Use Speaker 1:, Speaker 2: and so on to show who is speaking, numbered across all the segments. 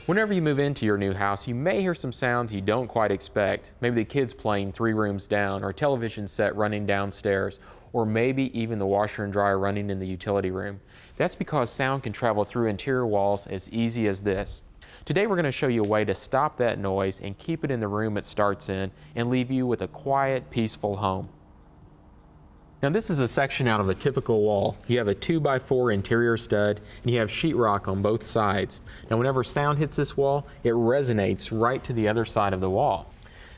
Speaker 1: Whenever you move into your new house, you may hear some sounds you don't quite expect. Maybe the kids playing 3 rooms down, or a television set running downstairs, or maybe even the washer and dryer running in the utility room. That's because sound can travel through interior walls as easy as this. Today we're going to show you a way to stop that noise and keep it in the room it starts in and leave you with a quiet, peaceful home. Now this is a section out of a typical wall. You have a 2x4 interior stud and you have sheetrock on both sides. Now whenever sound hits this wall, it resonates right to the other side of the wall.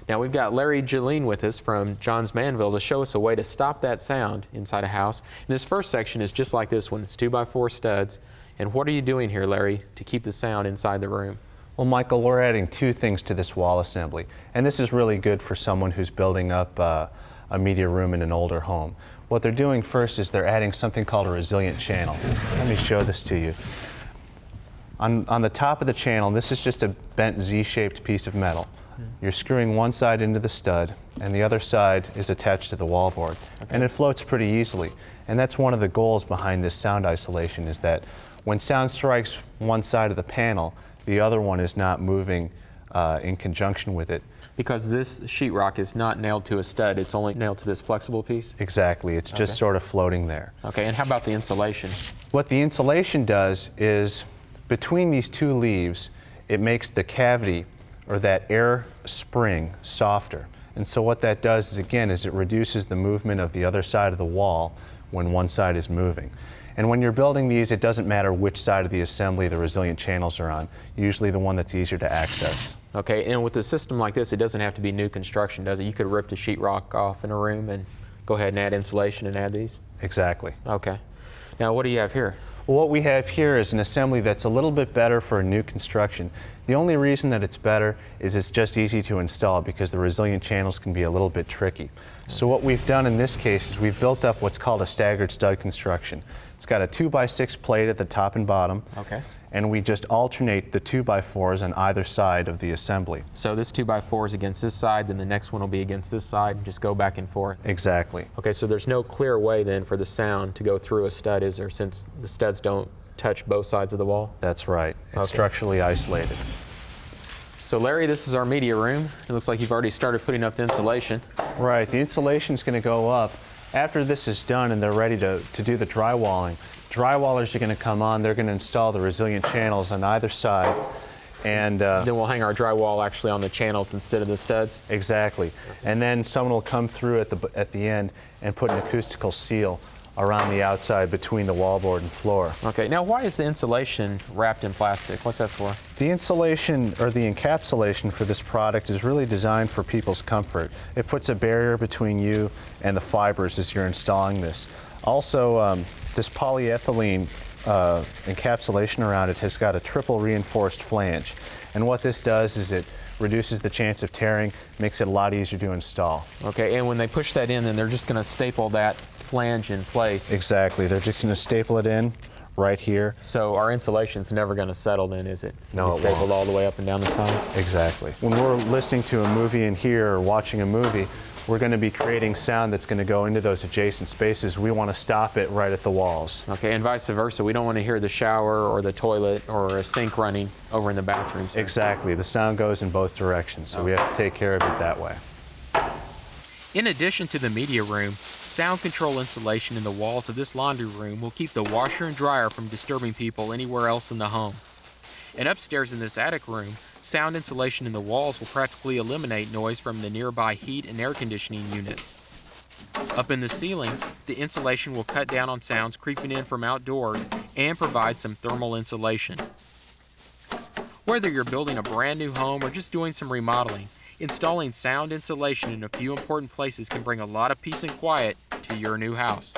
Speaker 1: Now we've got Larry Jolene with us from John's Manville to show us a way to stop that sound inside a house. And this first section is just like this one. It's 2x4 studs. And what are you doing here, Larry, to keep the sound inside the room?
Speaker 2: Well, Michael, we're adding 2 things to this wall assembly. And this is really good for someone who's building up a media room in an older home. What they're doing first is they're adding something called a resilient channel. Let me show this to you. On the top of the channel, this is just a bent Z-shaped piece of metal. You're screwing one side into the stud and the other side is attached to the wallboard. Okay. And it floats pretty easily. And that's one of the goals behind this sound isolation, is that when sound strikes one side of the panel, the other one is not moving in conjunction with it.
Speaker 1: Because this sheetrock is not nailed to a stud, it's only nailed to this flexible piece?
Speaker 2: Exactly, it's just sort of floating there.
Speaker 1: Okay, and how about the insulation?
Speaker 2: What the insulation does is, between these 2 leaves, it makes the cavity, or that air spring, softer. And so what that does is, again, is it reduces the movement of the other side of the wall when one side is moving. And when you're building these, it doesn't matter which side of the assembly the resilient channels are on, usually the one that's easier to access.
Speaker 1: Okay, and with a system like this, it doesn't have to be new construction, does it? You could rip the sheetrock off in a room and go ahead and add insulation and add these?
Speaker 2: Exactly.
Speaker 1: Okay. Now what do you have here?
Speaker 2: Well, what we have here is an assembly that's a little bit better for a new construction. The only reason that it's better is it's just easy to install, because the resilient channels can be a little bit tricky. So what we've done in this case is we've built up what's called a staggered stud construction. It's got a 2x6 plate at the top and bottom.
Speaker 1: Okay.
Speaker 2: And we just alternate the 2x4s on either side of the assembly.
Speaker 1: So this 2x4 is against this side, then the next one will be against this side, and just go back and forth?
Speaker 2: Exactly.
Speaker 1: Okay, so there's no clear way then for the sound to go through a stud, is there, since the studs don't touch both sides of the wall?
Speaker 2: That's right. It's structurally isolated.
Speaker 1: So Larry, this is our media room. It looks like you've already started putting up the insulation.
Speaker 2: Right, the insulation is going to go up. After this is done and they're ready to do the drywalling, drywallers are going to come on. They're going to install the resilient channels on either side. And
Speaker 1: then we'll hang our drywall actually on the channels instead of the studs?
Speaker 2: Exactly. And then someone will come through at the end and put an acoustical seal around the outside between the wallboard and floor.
Speaker 1: Okay, now why is the insulation wrapped in plastic? What's that for?
Speaker 2: The insulation, or the encapsulation for this product, is really designed for people's comfort. It puts a barrier between you and the fibers as you're installing this. Also, this polyethylene encapsulation around it has got a triple reinforced flange. And what this does is it reduces the chance of tearing, makes it a lot easier to install.
Speaker 1: Okay, and when they push that in, then they're just going to staple that flange in place.
Speaker 2: Exactly. They're just going to staple it in right here.
Speaker 1: So our insulation's never going to settle then, is it?
Speaker 2: No, it
Speaker 1: stapled
Speaker 2: won't.
Speaker 1: all the way up and down the sides?
Speaker 2: Exactly. When we're listening to a movie in here or watching a movie, we're going to be creating sound that's going to go into those adjacent spaces. We want to stop it right at the walls.
Speaker 1: Okay, and vice versa. We don't want to hear the shower or the toilet or a sink running over in the bathrooms.
Speaker 2: Exactly. The sound goes in both directions, so we have to take care of it that way.
Speaker 1: In addition to the media room, sound control insulation in the walls of this laundry room will keep the washer and dryer from disturbing people anywhere else in the home. And upstairs in this attic room, sound insulation in the walls will practically eliminate noise from the nearby heat and air conditioning units. Up in the ceiling, the insulation will cut down on sounds creeping in from outdoors and provide some thermal insulation. Whether you're building a brand new home or just doing some remodeling, installing sound insulation in a few important places can bring a lot of peace and quiet to your new house.